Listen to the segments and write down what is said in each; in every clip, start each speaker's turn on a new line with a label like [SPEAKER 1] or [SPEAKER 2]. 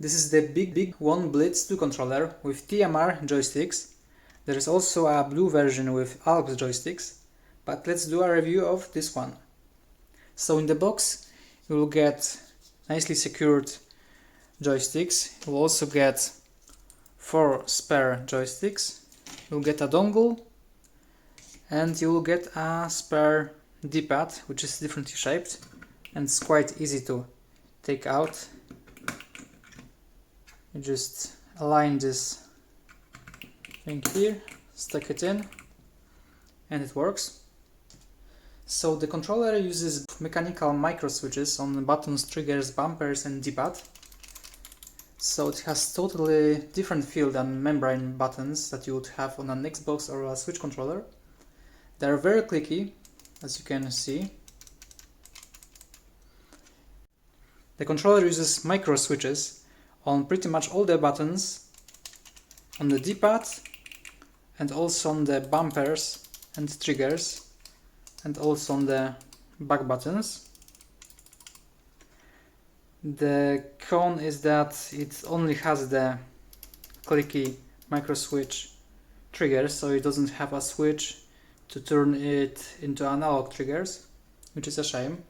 [SPEAKER 1] This is the BigBig Won Blitz 2 controller with TMR joysticks. There is also a blue version with ALPS joysticks, but let's do a review of this one. So in the box you will get nicely secured joysticks. You will also get 4 spare joysticks. You will get a dongle and you will get a spare D-pad, which is differently shaped and it's quite easy to take out. You just align this thing here, stick it in, and it works. So the controller uses mechanical micro switches on the buttons, triggers, bumpers and D-pad. So it has totally different feel than membrane buttons that you would have on an Xbox or a Switch controller. They are very clicky, as you can see. The controller uses micro switches on pretty much all the buttons, on the D-pad and also on the bumpers and triggers and also on the back buttons. The con is that it only has the clicky micro switch trigger, so it doesn't have a switch to turn it into analog triggers, which is a shame.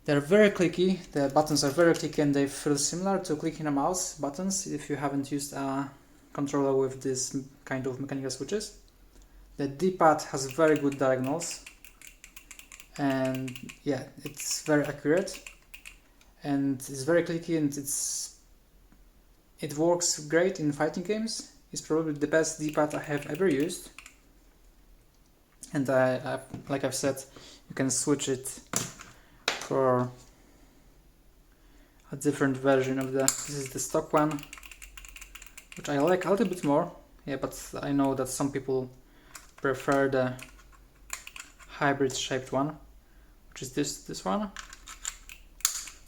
[SPEAKER 1] They're very clicky, the buttons are very clicky and they feel similar to clicking a mouse buttons if you haven't used a controller with this kind of mechanical switches. The D-pad has very good diagonals and yeah, it's very accurate and it's very clicky and it works great in fighting games. It's probably the best D-pad I have ever used. And like I've said, you can switch it for a different version of this is the stock one, which I like a little bit more, yeah, but I know that some people prefer the hybrid shaped one, which is this one.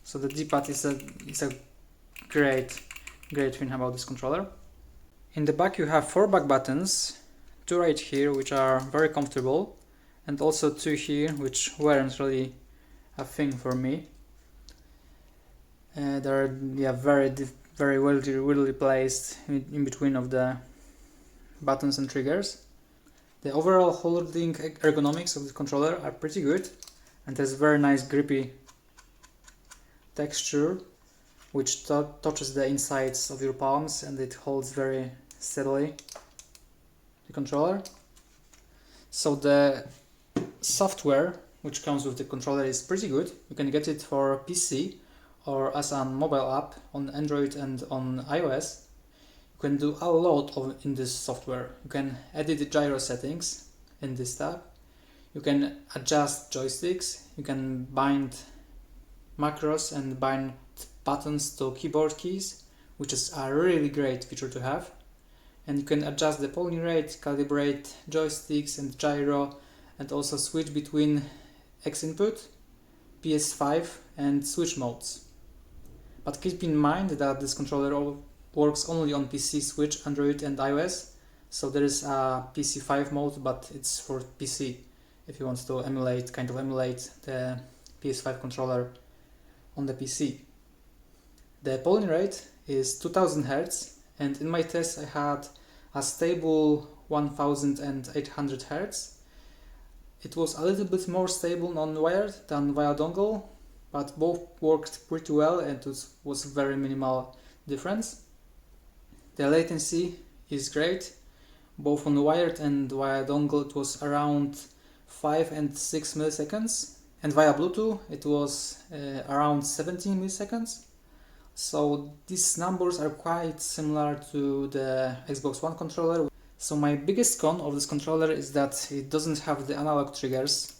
[SPEAKER 1] So the D-pad is a great thing about this controller. In the back you have 4 back buttons, 2 right here which are very comfortable and also 2 here which weren't really a thing for me. They're very well placed in between of the buttons and triggers. The overall holding ergonomics of the controller are pretty good and has very nice grippy texture which touches the insides of your palms and it holds very steadily the controller. So the software which comes with the controller is pretty good. You can get it for PC or as a mobile app on Android and on iOS. You can do a lot in this software. You can edit the gyro settings in this tab. You can adjust joysticks. You can bind macros and bind buttons to keyboard keys, which is a really great feature to have. And you can adjust the polling rate, calibrate joysticks and gyro, and also switch between X input, PS5 and switch modes. But keep in mind that this controller works only on PC, Switch, Android and iOS. So there is a PC5 mode, but it's for PC if you want to emulate the PS5 controller on the PC. The polling rate is 2000 Hz and in my test I had a stable 1800 Hz. It was a little bit more stable on wired than via dongle, but both worked pretty well and it was very minimal difference. The latency is great, both on wired and via dongle it was around 5 and 6 milliseconds, and via Bluetooth it was around 17 milliseconds. So these numbers are quite similar to the Xbox One controller. So my biggest con of this controller is that it doesn't have the analog triggers.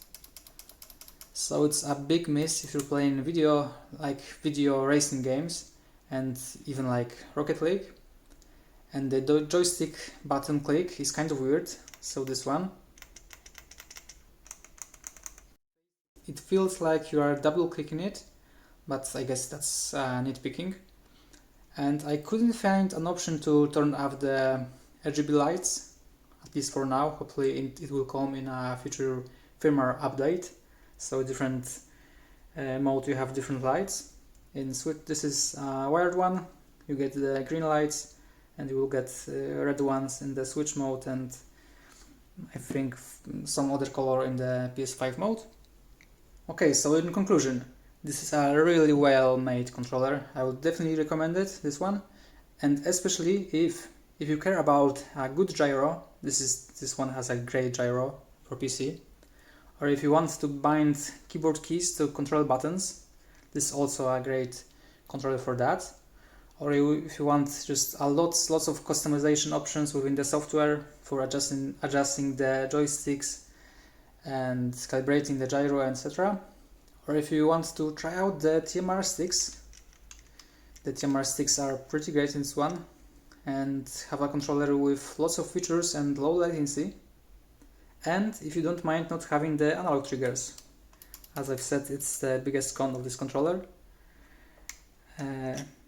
[SPEAKER 1] So it's a big miss if you're playing video racing games and even like Rocket League. And the joystick button click is kind of weird. So this one. It feels like you are double clicking it, but I guess that's nitpicking. And I couldn't find an option to turn off the RGB lights, at least for now. Hopefully it will come in a future firmware update. So different mode you have different lights. In switch, this is a wired one. You get the green lights, and you will get red ones in the switch mode, and I think some other color in the PS5 mode. Okay, so in conclusion, this is a really well made controller. I would definitely recommend it, this one, and especially if you care about a good gyro. This one has a great gyro for PC. Or if you want to bind keyboard keys to control buttons, this is also a great controller for that. Or if you want just lots of customization options within the software for adjusting the joysticks and calibrating the gyro, etc. Or if you want to try out the TMR sticks, the TMR sticks are pretty great in this one and have a controller with lots of features and low latency. And if you don't mind not having the analog triggers, as I've said, it's the biggest con of this controller.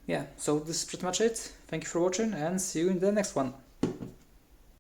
[SPEAKER 1] Yeah, so this is pretty much it. Thank you for watching and see you in the next one.